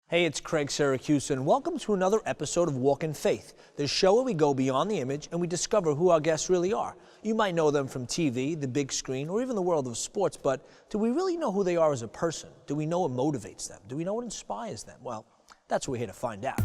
Hey, it's Craig Syracusa, and welcome to another episode of Walk in Faith, the show where we go beyond the image and we discover who our guests really are. You might know them from TV, the big screen, or even the world of sports, but do we really know who they are as a person? Do we know what motivates them? Do we know what inspires them? Well, that's what we're here to find out.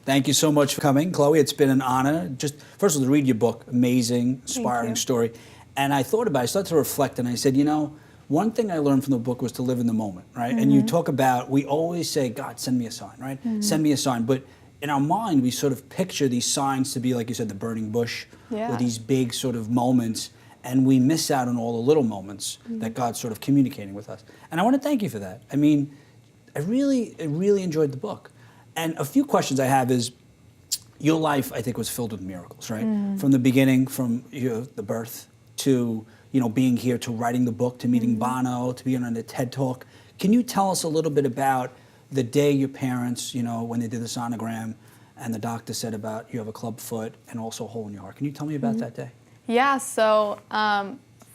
Thank you so much for coming, Chloe. It's been an honor. Just first of all, to read your book, amazing, inspiring story. And I thought about it, I started to reflect, and I said, you know, one thing I learned from the book was to live in the moment, right? And you talk about, we always say, God, send me a sign, right? Send me a sign. But in our mind, we sort of picture these signs to be, like you said, the burning bush, or these big sort of moments, and we miss out on all the little moments that God's sort of communicating with us. And I want to thank you for that. I mean, I really enjoyed the book. And a few questions I have is, your life, I think, was filled with miracles, right? From the beginning, from the birth to being here, to writing the book, to meeting Bono, to being on the TED Talk. Can you tell us a little bit about the day your parents, when they did the sonogram, and the doctor said about you have a club foot and also a hole in your heart? Can you tell me about that day? Yeah, so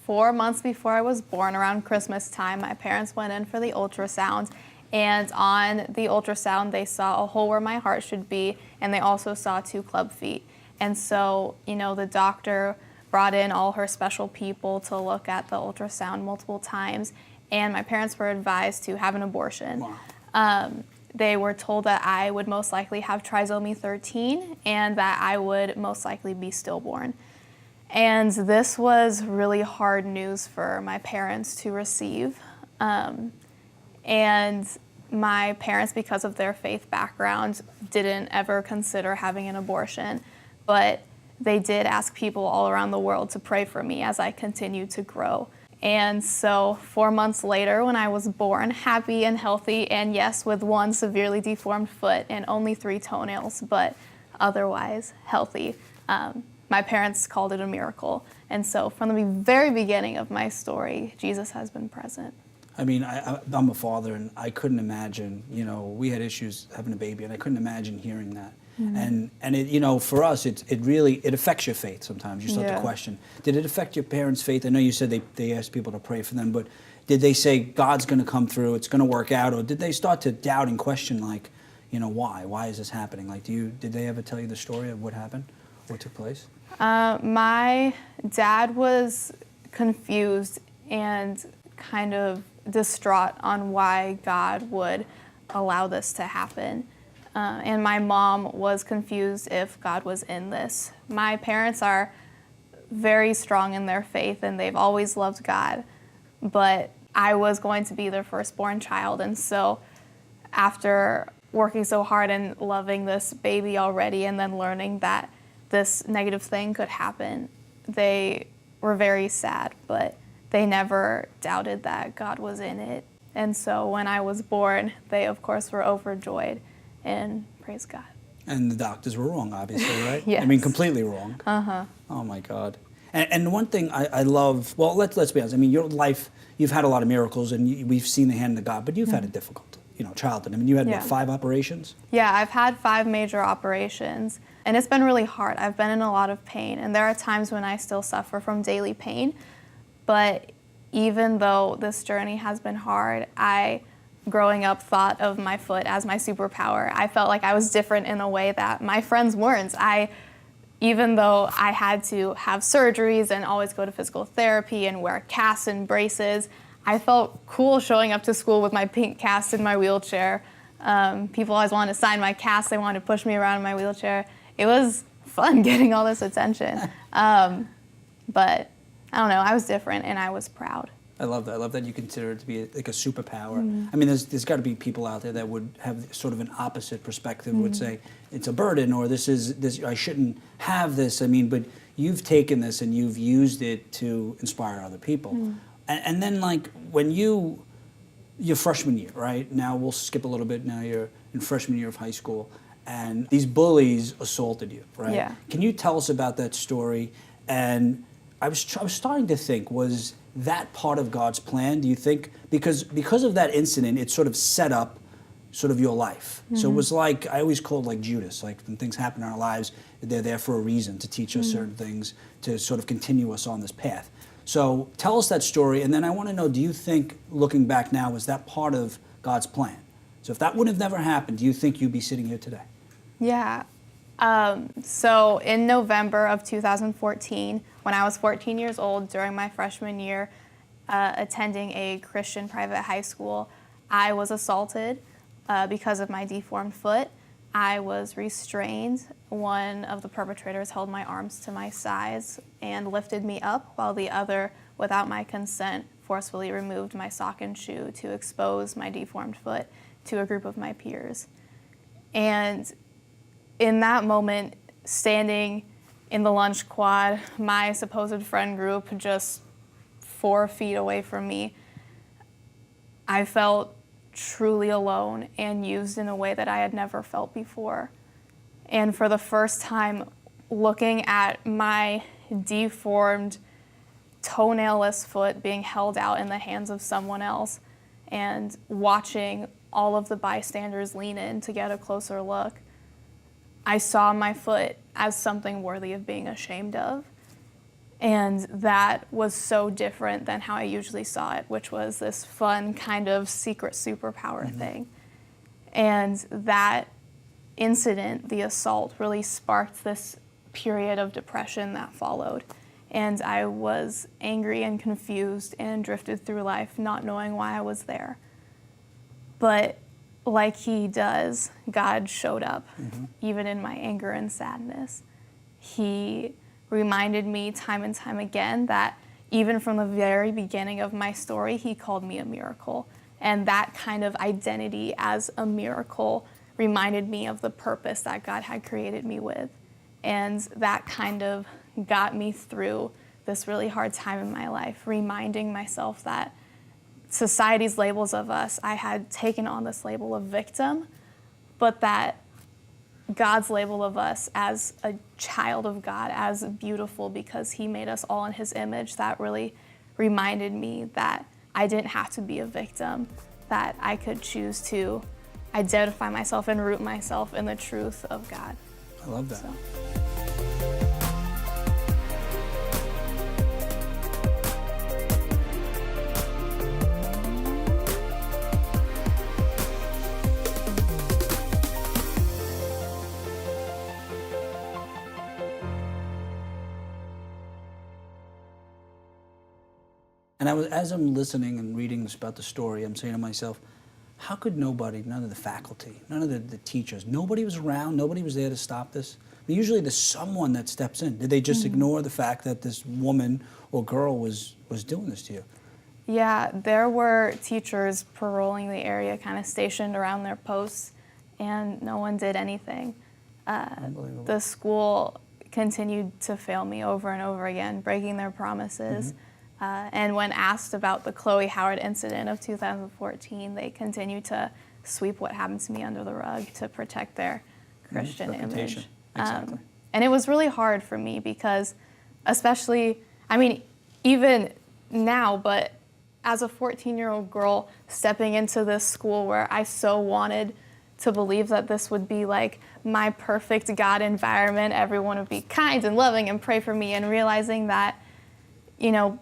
4 months before I was born, around Christmas time, my parents went in for the ultrasound. And on the ultrasound, they saw a hole where my heart should be, and they also saw 2 club feet. And so, the doctor brought in all her special people to look at the ultrasound multiple times, and my parents were advised to have an abortion. Wow. They were told that I would most likely have trisomy 13 and that I would most likely be stillborn. And this was really hard news for my parents to receive. And my parents, because of their faith background, didn't ever consider having an abortion, but they did ask people all around the world to pray for me as I continued to grow. And so 4 months later, when I was born, happy and healthy, and yes, with 1 severely deformed foot and only 3 toenails, but otherwise healthy, my parents called it a miracle. And so from the very beginning of my story, Jesus has been present. I mean, I'm a father, and I couldn't imagine, we had issues having a baby, and I couldn't imagine hearing that. And it, for us, it really affects your faith sometimes. You start to question. Did it affect your parents' faith? I know you said they asked people to pray for them, but did they say, God's going to come through, it's going to work out? Or did they start to doubt and question, like, why? Why is this happening? Like, did they ever tell you the story of what happened, what took place? My dad was confused and kind of distraught on why God would allow this to happen. And my mom was confused if God was in this. My parents are very strong in their faith and they've always loved God, but I was going to be their firstborn child. And so after working so hard and loving this baby already and then learning that this negative thing could happen, they were very sad, but they never doubted that God was in it. And so when I was born, they, of course, were overjoyed, and praise God. And the doctors were wrong, obviously, right? Yes. I mean, completely wrong. Oh, my God. And one thing I love, well, let's be honest. I mean, your life, you've had a lot of miracles, and we've seen the hand of God, but you've had a difficult, childhood. I mean, you had, what, 5 operations? Yeah, I've had 5 major operations, and it's been really hard. I've been in a lot of pain, and there are times when I still suffer from daily pain. But even though this journey has been hard, I, growing up, thought of my foot as my superpower. I felt like I was different in a way that my friends weren't. Even though I had to have surgeries and always go to physical therapy and wear casts and braces, I felt cool showing up to school with my pink cast in my wheelchair. People always wanted to sign my cast. They wanted to push me around in my wheelchair. It was fun getting all this attention. But I don't know, I was different and I was proud. I love that. I love that you consider it to be like a superpower. I mean, there's got to be people out there that would have sort of an opposite perspective, would say it's a burden, or this I shouldn't have this. I mean, but you've taken this and you've used it to inspire other people. And then, like, when your freshman year, right? Now we'll skip a little bit. Now you're in freshman year of high school, and these bullies assaulted you, right? Yeah. Can you tell us about that story? And I was starting to think, was that part of God's plan? Do you think, because of that incident, it sort of set up sort of your life. So it was like, I always call it like Judas, like when things happen in our lives, they're there for a reason, to teach us certain things, to sort of continue us on this path. So tell us that story, and then I want to know, do you think, looking back now, was that part of God's plan? So if that would have never happened, do you think you'd be sitting here today? Yeah. So in November of 2014, when I was 14 years old, during my freshman year, attending a Christian private high school, I was assaulted because of my deformed foot. I was restrained. One of the perpetrators held my arms to my sides and lifted me up, while the other, without my consent, forcefully removed my sock and shoe to expose my deformed foot to a group of my peers. And in that moment, standing in the lunch quad, my supposed friend group just 4 feet away from me, I felt truly alone and used in a way that I had never felt before. And for the first time, looking at my deformed, toenailless foot being held out in the hands of someone else, and watching all of the bystanders lean in to get a closer look, I saw my foot as something worthy of being ashamed of. And that was so different than how I usually saw it, which was this fun kind of secret superpower thing. And that incident, the assault, really sparked this period of depression that followed. And I was angry and confused and drifted through life not knowing why I was there. But like he does, God showed up, even in my anger and sadness. He reminded me time and time again that even from the very beginning of my story, he called me a miracle. And that kind of identity as a miracle reminded me of the purpose that God had created me with. And that kind of got me through this really hard time in my life, reminding myself that society's labels of us, I had taken on this label of victim, but that God's label of us as a child of God, as beautiful because he made us all in his image, that really reminded me that I didn't have to be a victim, that I could choose to identify myself and root myself in the truth of God. I love that. So. And as I'm listening and reading about the story, I'm saying to myself, how could nobody, none of the faculty, none of the teachers, nobody was around, nobody was there to stop this? I mean, usually there's someone that steps in. Did they just ignore the fact that this woman or girl was doing this to you? Yeah, there were teachers patrolling the area, kind of stationed around their posts, and no one did anything. Unbelievable. The school continued to fail me over and over again, breaking their promises. And when asked about the Chloe Howard incident of 2014, they continued to sweep what happened to me under the rug to protect their Christian image. Exactly. And it was really hard for me because, especially, I mean, even now, but as a 14-year-old girl stepping into this school where I so wanted to believe that this would be like my perfect God environment, everyone would be kind and loving and pray for me, and realizing that, you know,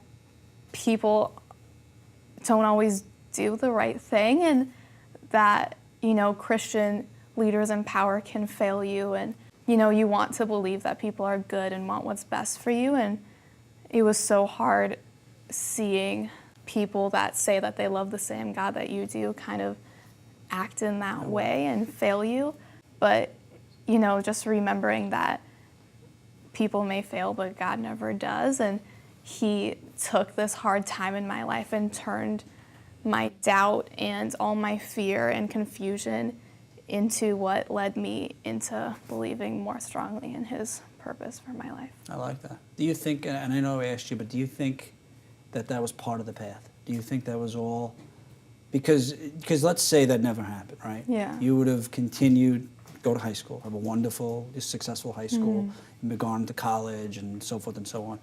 people don't always do the right thing, and that, you know, Christian leaders in power can fail you, and, you know, you want to believe that people are good and want what's best for you. And it was so hard seeing people that say that they love the same God that you do kind of act in that way and fail you. But, you know, just remembering that people may fail, but God never does. And he took this hard time in my life and turned my doubt and all my fear and confusion into what led me into believing more strongly in his purpose for my life. I like that. Do you think, and I know I asked you, but do you think that that was part of the path? Do you think that was all? Because let's say that never happened, right? Yeah. You would have continued, go to high school, have a wonderful, successful high school, and gone to college and so forth and so on.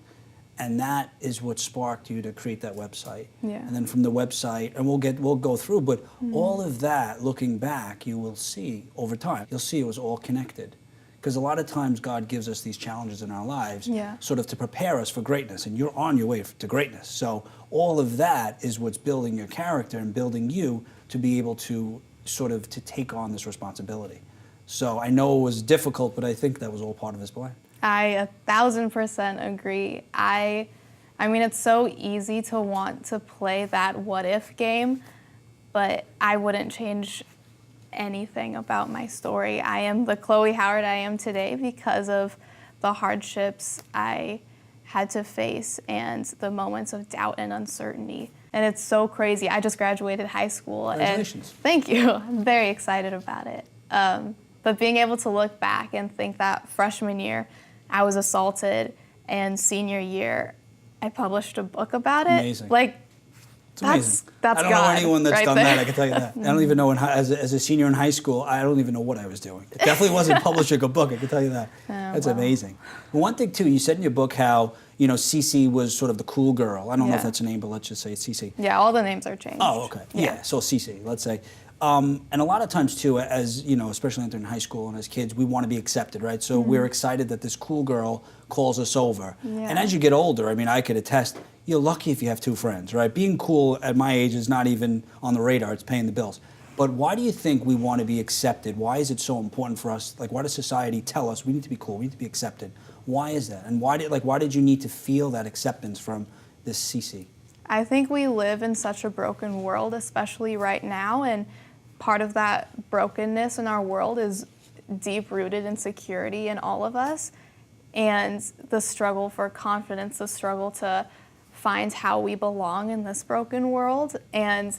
And that is what sparked you to create that website. Yeah. And then from the website, and we'll go through, but all of that, looking back, you will see over time, you'll see it was all connected. Because a lot of times God gives us these challenges in our lives sort of to prepare us for greatness, and you're on your way to greatness. So all of that is what's building your character and building you to be able to sort of to take on this responsibility. So I know it was difficult, but I think that was all part of his plan. I 1,000% agree. I mean, it's so easy to want to play that what if game, but I wouldn't change anything about my story. I am the Chloe Howard I am today because of the hardships I had to face and the moments of doubt and uncertainty. And it's so crazy. I just graduated high school. Congratulations. And thank you. I'm very excited about it. But being able to look back and think that freshman year, I was assaulted, and senior year, I published a book about it. Amazing. Like, It's amazing. that's I don't God know anyone that's right done there. that, I can tell you that. I don't even know, as a senior in high school, I don't even know what I was doing. It definitely wasn't publishing a book, I can tell you that. That's amazing. But one thing, too, you said in your book how, you know, Cece was sort of the cool girl. I don't know if that's a name, but let's just say it's Cece. Yeah, all the names are changed. Oh, okay. Yeah, so Cece, let's say. And a lot of times, too, as, you know, especially entering high school and as kids, we want to be accepted, right? So we're excited that this cool girl calls us over. Yeah. And as you get older, I mean, I could attest, you're lucky if you have two friends, right? Being cool at my age is not even on the radar, it's paying the bills. But why do you think we want to be accepted? Why is it so important for us? Like, why does society tell us we need to be cool, we need to be accepted? Why is that? And why did you need to feel that acceptance from this Cece? I think we live in such a broken world, especially right now, and part of that brokenness in our world is deep-rooted insecurity in all of us, and the struggle for confidence, the struggle to find how we belong in this broken world. And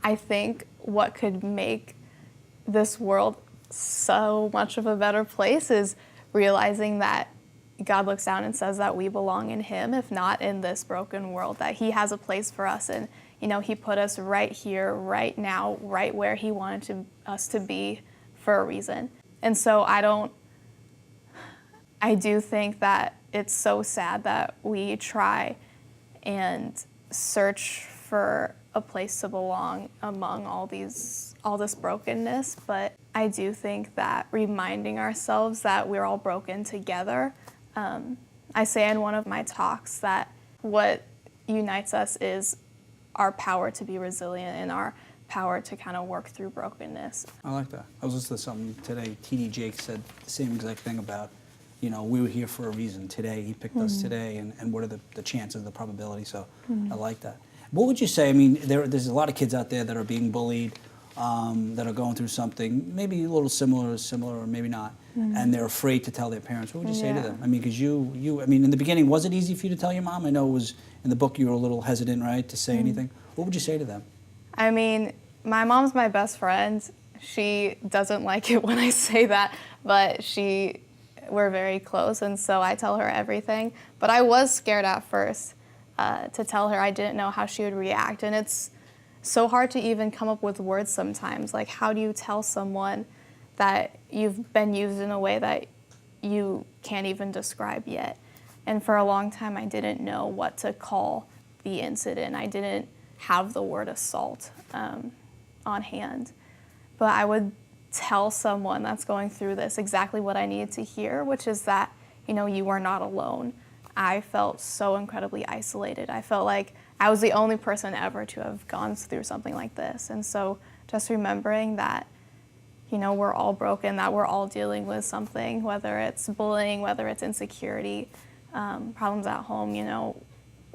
I think what could make this world so much of a better place is realizing that God looks down and says that we belong in Him, if not in this broken world, that He has a place for us. And, you know, He put us right here, right now, right where He wanted us to be for a reason. And so I do think that it's so sad that we try and search for a place to belong among all this brokenness. But I do think that reminding ourselves that we're all broken together. I say in one of my talks that what unites us is our power to be resilient and our power to kind of work through brokenness. I like that. I was listening to something today. T.D. Jakes said the same exact thing about, you know, we were here for a reason today. He picked us today, and what are the chances, the probability? So I like that. What would you say? I mean, there's a lot of kids out there that are being bullied, that are going through something maybe a little similar or maybe not, and they're afraid to tell their parents. What would you say to them? I mean, because I mean, in the beginning, was it easy for you to tell your mom? I know it was in the book you were a little hesitant, right, to say anything. What would you say to them? I mean, my mom's my best friend. She doesn't like it when I say that, but we're very close, and so I tell her everything. But I was scared at first to tell her. I didn't know how she would react, and it's so hard to even come up with words sometimes. Like, how do you tell someone that you've been used in a way that you can't even describe yet? And for a long time, I didn't know what to call the incident. I didn't have the word assault on hand. But I would tell someone that's going through this exactly what I needed to hear, which is that, you know, you are not alone. I felt so incredibly isolated. I felt like I was the only person ever to have gone through something like this. And so just remembering that, you know, we're all broken, that we're all dealing with something, whether it's bullying, whether it's insecurity, problems at home, you know,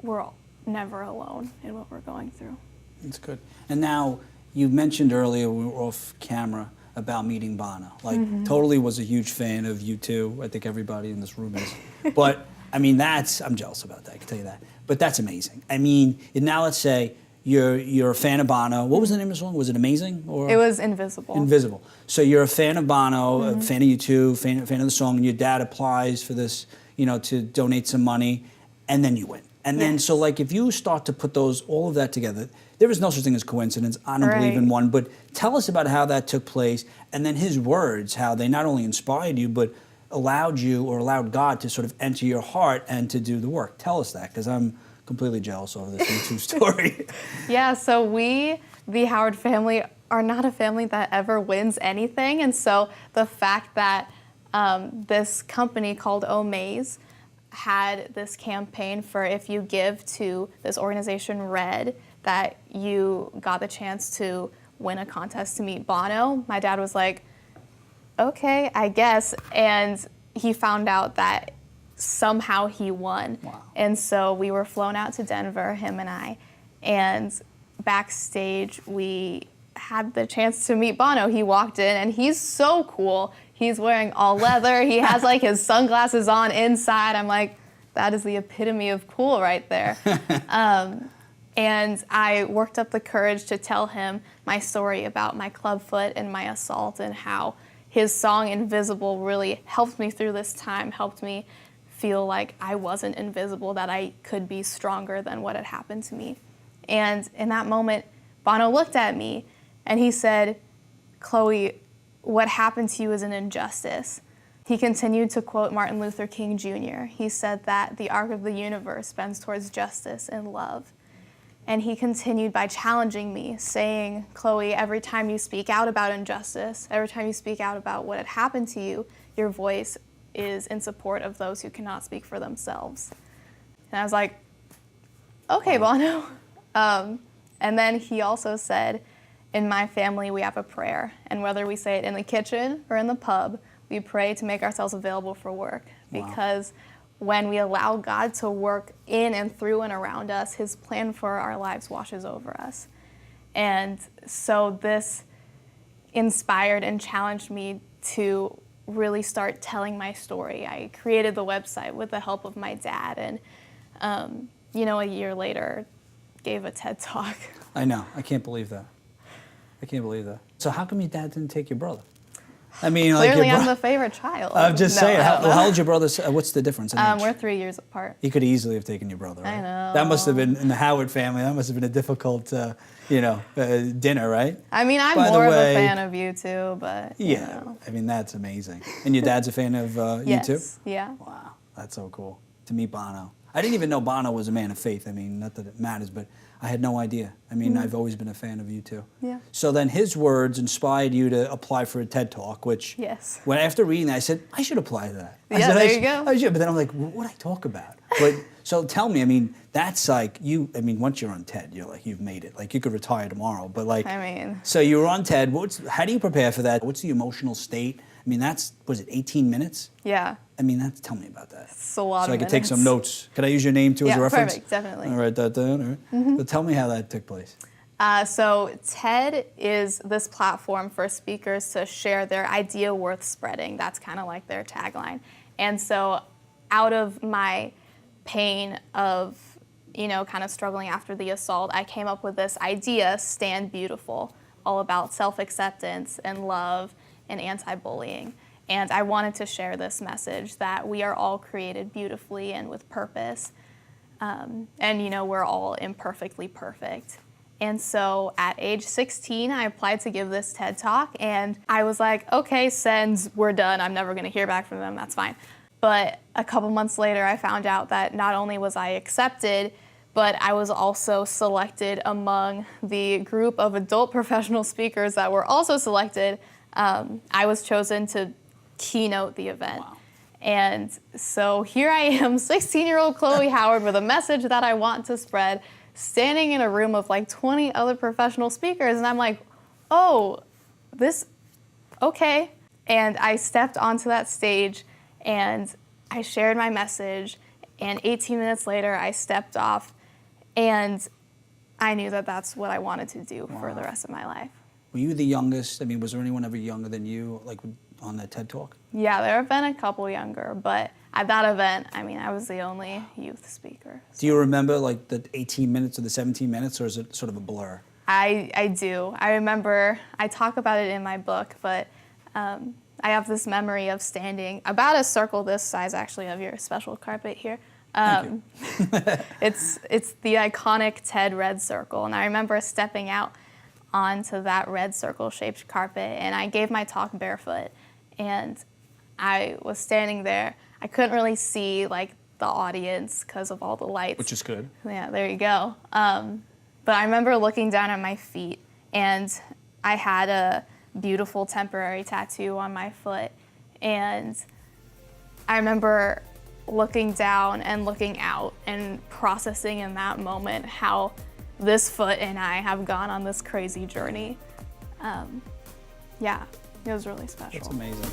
we're all never alone in what we're going through. That's good. And now, you mentioned earlier, we were off camera, about meeting Bono. Like, totally was a huge fan of you too. I think everybody in this room is. But, I mean, I'm jealous about that, I can tell you that. But that's amazing. I mean, now let's say you're a fan of Bono. What was the name of the song? Was it Amazing? Or It was Invisible. Invisible. So you're a fan of Bono, a fan of U2, fan of the song, and your dad applies for this, you know, to donate some money, and then you win. And then, so like, if you start to put all of that together, there is no such thing as coincidence. I don't believe in one, but tell us about how that took place, and then his words, how they not only inspired you, but allowed you or allowed God to sort of enter your heart and to do the work. Tell us that, because I'm completely jealous over this YouTube story. Yeah, so we, the Howard family, are not a family that ever wins anything. And so the fact that this company called Omaze had this campaign for if you give to this organization Red, that you got the chance to win a contest to meet Bono. My dad was like, okay, I guess. And he found out that somehow he won. Wow. And so we were flown out to Denver, him and I. And backstage, we had the chance to meet Bono. He walked in, and he's so cool. He's wearing all leather. He has like his sunglasses on inside. I'm like, that is the epitome of cool right there. And I worked up the courage to tell him my story about my clubfoot and my assault, and how his song Invisible really helped me through this time, helped me feel like I wasn't invisible, that I could be stronger than what had happened to me. And in that moment, Bono looked at me and he said, Chloe, what happened to you is an injustice. He continued to quote Martin Luther King Jr. He said that the arc of the universe bends towards justice and love. And he continued by challenging me, saying, Chloe, every time you speak out about injustice, every time you speak out about what had happened to you, your voice is in support of those who cannot speak for themselves. And I was like, okay, Bono. And then he also said, in my family, we have a prayer. And whether we say it in the kitchen or in the pub, we pray to make ourselves available for work. Wow. Because when we allow God to work in and through and around us, his plan for our lives washes over us. And so this inspired and challenged me to really start telling my story. I created the website with the help of my dad, and a year later, gave a TED Talk. I know. I can't believe that. I can't believe that. So how come your dad didn't take your brother? I mean, Clearly, I'm the favorite child. I'm just saying. How old's your brother? What's the difference in age? We're 3 years apart. He could easily have taken your brother, right? I know. That must have been, in the Howard family, that must have been a difficult, dinner, right? I mean, I'm By the more of a way- fan of you too, but you Yeah. know. I mean, that's amazing. And your dad's a fan of you too? Yes, yeah. Wow, that's so cool. To meet Bono. I didn't even know Bono was a man of faith. I mean, not that it matters, but I had no idea. I mean, I've always been a fan of you too. Yeah. So then his words inspired you to apply for a TED Talk, which Yes. when after reading that, I said, I should apply to that. I Yeah, said, there I you should- go. I should. But then I'm like, what would I talk about? But so tell me, I mean, that's like once you're on TED, you're like, you've made it. Like you could retire tomorrow, but like, I mean. so you were on TED. How do you prepare for that? What's the emotional state? I mean, was it 18 minutes? Yeah. I mean, tell me about that. It's a lot So of I could take some minutes. notes. Could I use your name too as a Yeah, reference? perfect, definitely. I'll write that down. All right. But tell me how that took place. So TED is this platform for speakers to share their idea worth spreading. That's kind of like their tagline. And so out of my pain of, kind of struggling after the assault, I came up with this idea, Stand Beautiful, all about self-acceptance and love and anti-bullying. And I wanted to share this message that we are all created beautifully and with purpose. And, we're all imperfectly perfect. And so at age 16, I applied to give this TED Talk, and I was like, okay, sends, we're done. I'm never going to hear back from them. That's fine. But a couple months later, I found out that not only was I accepted, but I was also selected among the group of adult professional speakers that were also selected. I was chosen to keynote the event. Wow. And so here I am, 16-year-old Chloe Howard, with a message that I want to spread, standing in a room of like 20 other professional speakers. And I'm like, oh, okay. And I stepped onto that stage and I shared my message. And 18 minutes later, I stepped off. And I knew that that's what I wanted to do for the rest of my life. Were you the youngest? I mean, was there anyone ever younger than you, like on that TED Talk? Yeah, there have been a couple younger, but at that event, I was the only youth speaker. Do you remember like the 18 minutes or the 17 minutes, or is it sort of a blur? I do. I remember, I talk about it in my book, but I have this memory of standing about a circle this size, actually, of your special carpet here. Thank you. It's the iconic TED red circle, and I remember stepping out onto that red circle-shaped carpet, and I gave my talk barefoot. And I was standing there. I couldn't really see like the audience because of all the lights. Which is good. Yeah, there you go. But I remember looking down at my feet, and I had a beautiful temporary tattoo on my foot. And I remember looking down and looking out and processing in that moment how this foot and I have gone on this crazy journey. Yeah, it was really special. That's amazing.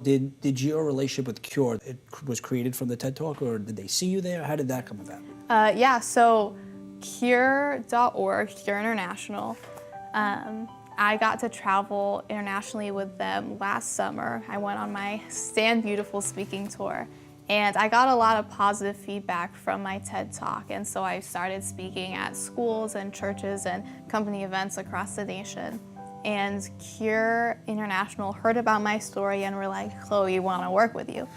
Did your relationship with Cure, it was created from the TED Talk, or did they see you there? How did that come about? Yeah, so Cure.org, Cure International, I got to travel internationally with them last summer. I went on my Stand Beautiful speaking tour, and I got a lot of positive feedback from my TED Talk, and so I started speaking at schools and churches and company events across the nation. And Cure International heard about my story and were like, Chloe, we want to work with you.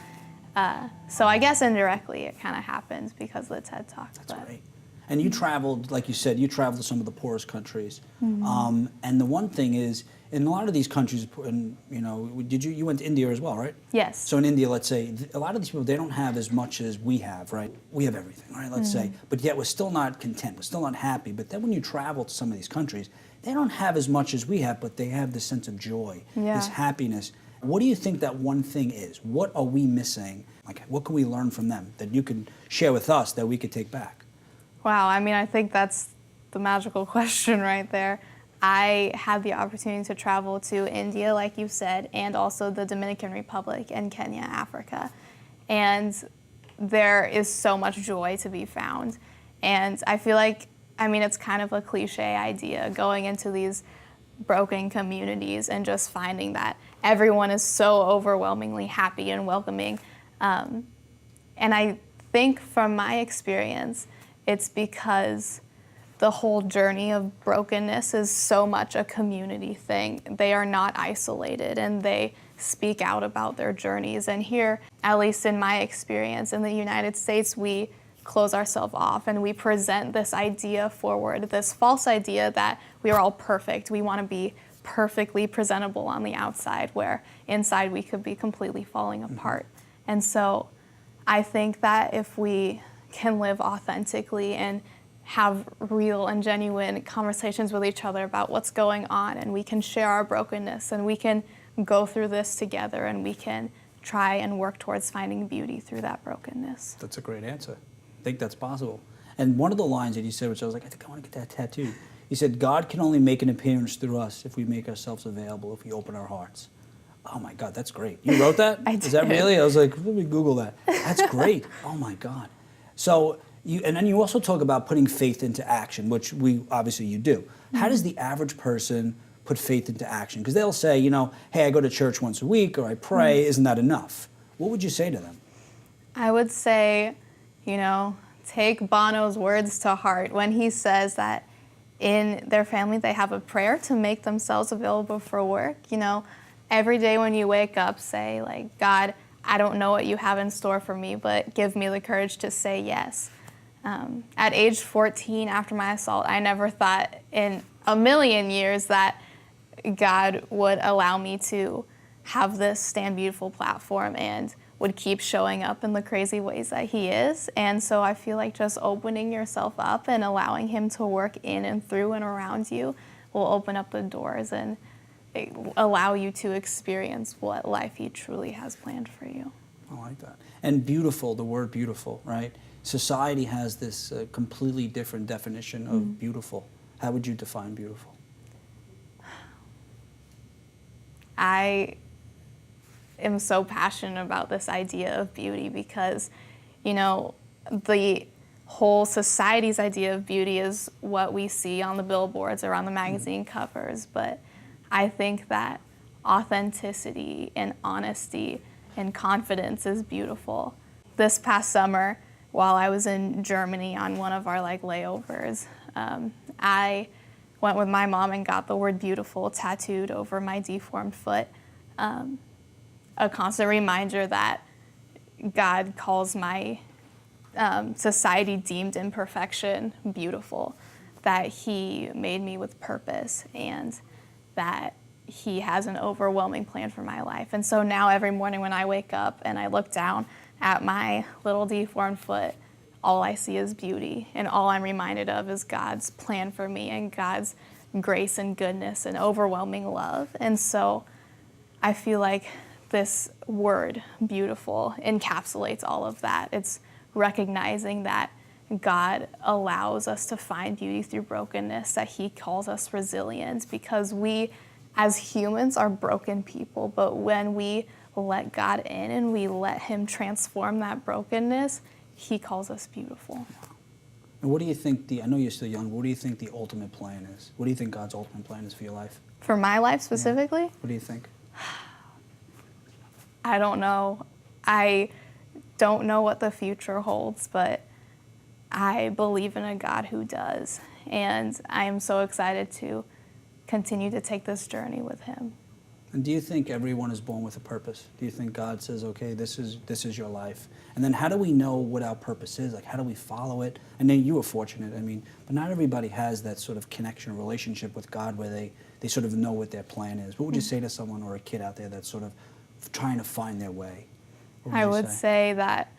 So I guess indirectly it kind of happened because of the TED Talk. That's great. And you traveled, like you said, you traveled to some of the poorest countries. And the one thing is, in a lot of these countries, and you went to India as well, right? Yes. So in India, let's say, a lot of these people, they don't have as much as we have, right? We have everything, right? Let's say, but yet we're still not content, we're still not happy. But then when you travel to some of these countries, they don't have as much as we have, but they have this sense of joy, this happiness. What do you think that one thing is? What are we missing? Like, what can we learn from them that you can share with us that we could take back? Wow, I mean, I think that's the magical question right there. I had the opportunity to travel to India, like you said, and also the Dominican Republic and Kenya, Africa. And there is so much joy to be found. And I feel like, I mean, it's kind of a cliche idea going into these broken communities and just finding that everyone is so overwhelmingly happy and welcoming. And I think from my experience, it's because the whole journey of brokenness is so much a community thing. They are not isolated and they speak out about their journeys. And here, at least in my experience in the United States, we close ourselves off and we present this idea forward, this false idea that we are all perfect. We want to be perfectly presentable on the outside, where inside we could be completely falling apart. And so I think that if we can live authentically and have real and genuine conversations with each other about what's going on, and we can share our brokenness, and we can go through this together, and we can try and work towards finding beauty through that brokenness. That's a great answer. I think that's possible. And one of the lines that you said, which I was like, I think I want to get that tattooed. You said, God can only make an appearance through us if we make ourselves available, if we open our hearts. Oh my God, that's great. You wrote that? I did. Is that really? I was like, let me Google that. That's great. Oh my God. So, and then you also talk about putting faith into action, which obviously you do. How does the average person put faith into action? Because they'll say, hey, I go to church once a week, or I pray, isn't that enough? What would you say to them? I would say, take Bono's words to heart when he says that in their family they have a prayer to make themselves available for work. Every day when you wake up, say, like, God, I don't know what you have in store for me, but give me the courage to say yes. At age 14, after my assault, I never thought in a million years that God would allow me to have this Stand Beautiful platform and would keep showing up in the crazy ways that he is. And so I feel like just opening yourself up and allowing him to work in and through and around you will open up the doors and allow you to experience what life he truly has planned for you. I like that. And beautiful, the word beautiful, right? Society has this completely different definition of beautiful. How would you define beautiful? I am so passionate about this idea of beauty because, the whole society's idea of beauty is what we see on the billboards or on the magazine covers. But I think that authenticity and honesty and confidence is beautiful. This past summer, while I was in Germany on one of our layovers, I went with my mom and got the word beautiful tattooed over my deformed foot. A constant reminder that God calls my society deemed imperfection beautiful, that he made me with purpose, and that he has an overwhelming plan for my life. And so now every morning when I wake up and I look down at my little deformed foot, all I see is beauty, and all I'm reminded of is God's plan for me and God's grace and goodness and overwhelming love. And so I feel like this word, beautiful, encapsulates all of that. It's recognizing that God allows us to find beauty through brokenness, that he calls us resilient, because we as humans are broken people, but when we let God in and we let him transform that brokenness, he calls us beautiful. And what do you think I know you're still young, what do you think the ultimate plan is? What do you think God's ultimate plan is for your life? For my life specifically? Yeah. What do you think? I don't know. I don't know what the future holds, but I believe in a God who does. And I am so excited to continue to take this journey with him. And do you think everyone is born with a purpose? Do you think God says, okay, this is your life? And then how do we know what our purpose is? Like, how do we follow it? And then you were fortunate, but not everybody has that sort of connection or relationship with God where they sort of know what their plan is. What would you say to someone or a kid out there that's sort of trying to find their way? I would say that,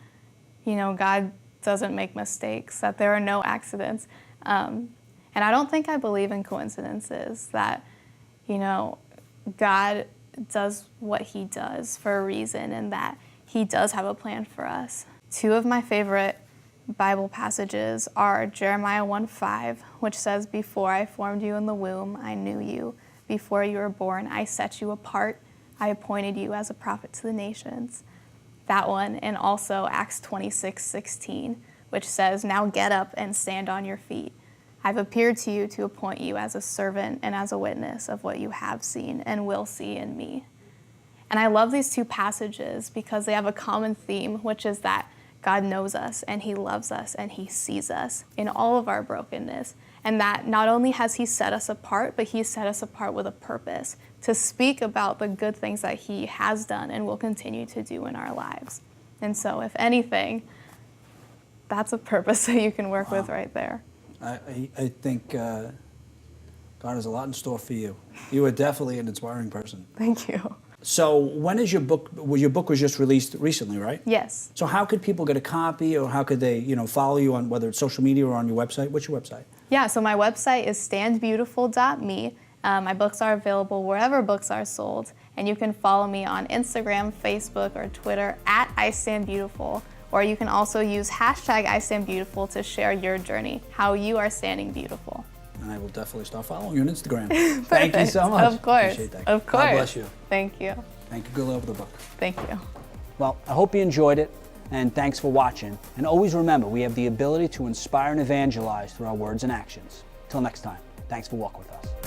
God doesn't make mistakes, that there are no accidents. And I don't think I believe in coincidences, that, God does what he does for a reason, and that he does have a plan for us. Two of my favorite Bible passages are Jeremiah 1:5, which says, "Before I formed you in the womb, I knew you. Before you were born, I set you apart. I appointed you as a prophet to the nations." That one, and also Acts 26:16, which says, "Now get up and stand on your feet. I've appeared to you to appoint you as a servant and as a witness of what you have seen and will see in me." And I love these two passages because they have a common theme, which is that God knows us and he loves us and he sees us in all of our brokenness. And that not only has he set us apart, but he set us apart with a purpose to speak about the good things that he has done and will continue to do in our lives. And so if anything, that's a purpose that you can work with right there. I think God has a lot in store for you. You are definitely an inspiring person. Thank you. So when is your book? Well, your book was just released recently, right? Yes. So how could people get a copy, or how could they, follow you on whether it's social media or on your website? What's your website? Yeah, so my website is standbeautiful.me. My books are available wherever books are sold, and you can follow me on Instagram, Facebook, or Twitter at @IStandBeautiful. Or you can also use #IStandBeautiful to share your journey, how you are standing beautiful. And I will definitely start following you on Instagram. Thank you so much. Of course. Appreciate that. Of course. God bless you. Thank you. Thank you. Good luck with the book. Thank you. Well, I hope you enjoyed it, and thanks for watching. And always remember, we have the ability to inspire and evangelize through our words and actions. Till next time, thanks for walking with us.